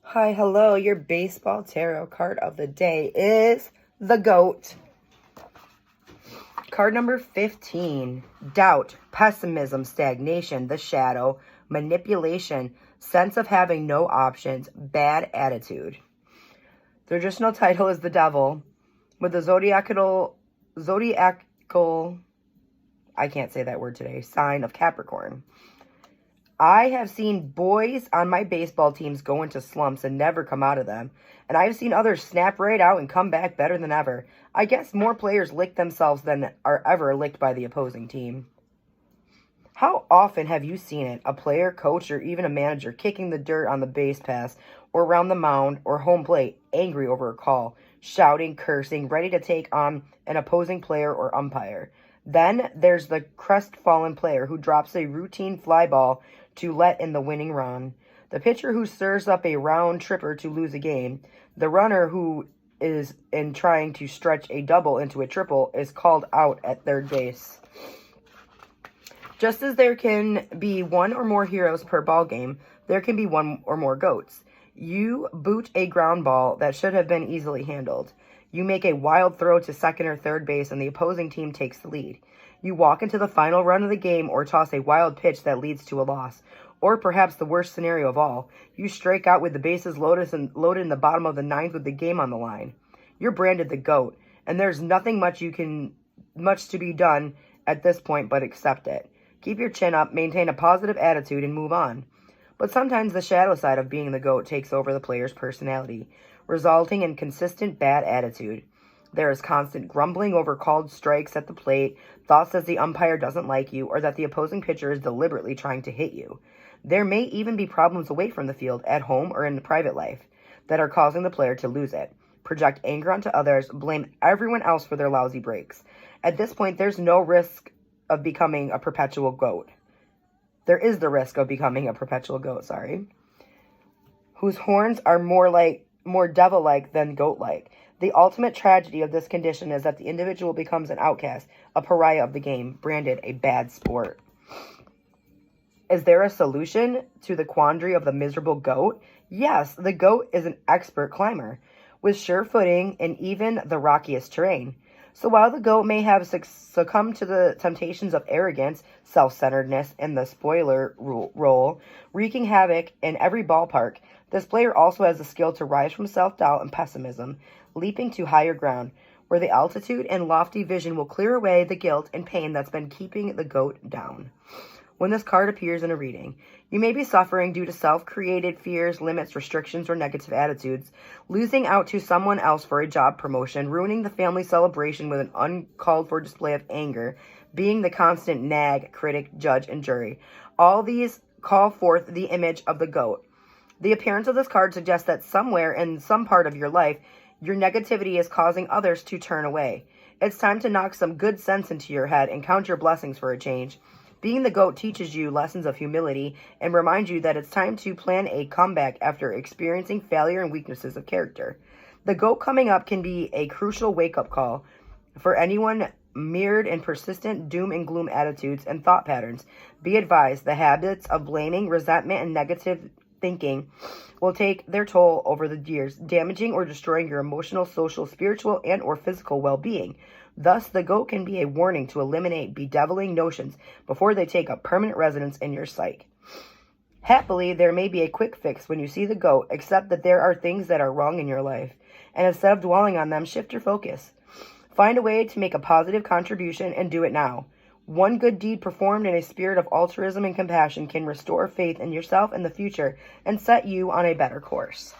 Hi, hello. Your baseball tarot card of the day is the GOAT. Card number 15. Doubt, pessimism, stagnation, the shadow, manipulation, sense of having no options, bad attitude. The traditional title is the Devil, with the zodiacal, I can't say that word today, sign of Capricorn. I have seen boys on my baseball teams go into slumps and never come out of them. And I've seen others snap right out and come back better than ever. I guess more players lick themselves than are ever licked by the opposing team. How often have you seen it? A player, coach, or even a manager kicking the dirt on the base pass or around the mound or home plate, angry over a call, shouting, cursing, ready to take on an opposing player or umpire. Then there's the crestfallen player who drops a routine fly ball to let in the winning run. The pitcher who stirs up a round tripper to lose a game. The runner who is in trying to stretch a double into a triple is called out at third base. Just as there can be one or more heroes per ball game, there can be one or more GOATs. You boot a ground ball that should have been easily handled. You make a wild throw to second or third base and the opposing team takes the lead. You walk into the final run of the game or toss a wild pitch that leads to a loss. Or perhaps the worst scenario of all, you strike out with the bases loaded in the bottom of the ninth with the game on the line. You're branded the GOAT, and there's nothing much to be done at this point but accept it. Keep your chin up, maintain a positive attitude, and move on. But sometimes the shadow side of being the GOAT takes over the player's personality, resulting in consistent bad attitude. There is constant grumbling over called strikes at the plate, thoughts that the umpire doesn't like you, or that the opposing pitcher is deliberately trying to hit you. There may even be problems away from the field, at home or in private life, that are causing the player to lose it, project anger onto others, blame everyone else for their lousy breaks. At this point, there's no risk of becoming a perpetual GOAT. There is the risk of becoming a perpetual GOAT, whose horns are more devil-like than goat-like. The ultimate tragedy of this condition is that the individual becomes an outcast, a pariah of the game, branded a bad sport. Is there a solution to the quandary of the miserable GOAT? Yes, the GOAT is an expert climber, with sure footing in even the rockiest terrain. So while the GOAT may have succumbed to the temptations of arrogance, self-centeredness, and the spoiler role, wreaking havoc in every ballpark, this player also has the skill to rise from self-doubt and pessimism, leaping to higher ground, where the altitude and lofty vision will clear away the guilt and pain that's been keeping the GOAT down. When this card appears in a reading, you may be suffering due to self-created fears, limits, restrictions, or negative attitudes, losing out to someone else for a job promotion, ruining the family celebration with an uncalled-for display of anger, being the constant nag, critic, judge, and jury. All these call forth the image of the GOAT. The appearance of this card suggests that somewhere in some part of your life, your negativity is causing others to turn away. It's time to knock some good sense into your head and count your blessings for a change. Being the GOAT teaches you lessons of humility and reminds you that it's time to plan a comeback after experiencing failure and weaknesses of character. The GOAT coming up can be a crucial wake-up call for anyone mired in persistent doom and gloom attitudes and thought patterns. Be advised, the habits of blaming, resentment, and negative thinking will take their toll over the years, damaging or destroying your emotional, social, spiritual, and or physical well-being. Thus, the GOAT can be a warning to eliminate bedeviling notions before they take up permanent residence in your psyche. Happily, there may be a quick fix when you see the GOAT, except that there are things that are wrong in your life, and instead of dwelling on them, shift your focus. Find a way to make a positive contribution and do it now. One good deed performed in a spirit of altruism and compassion can restore faith in yourself and the future and set you on a better course.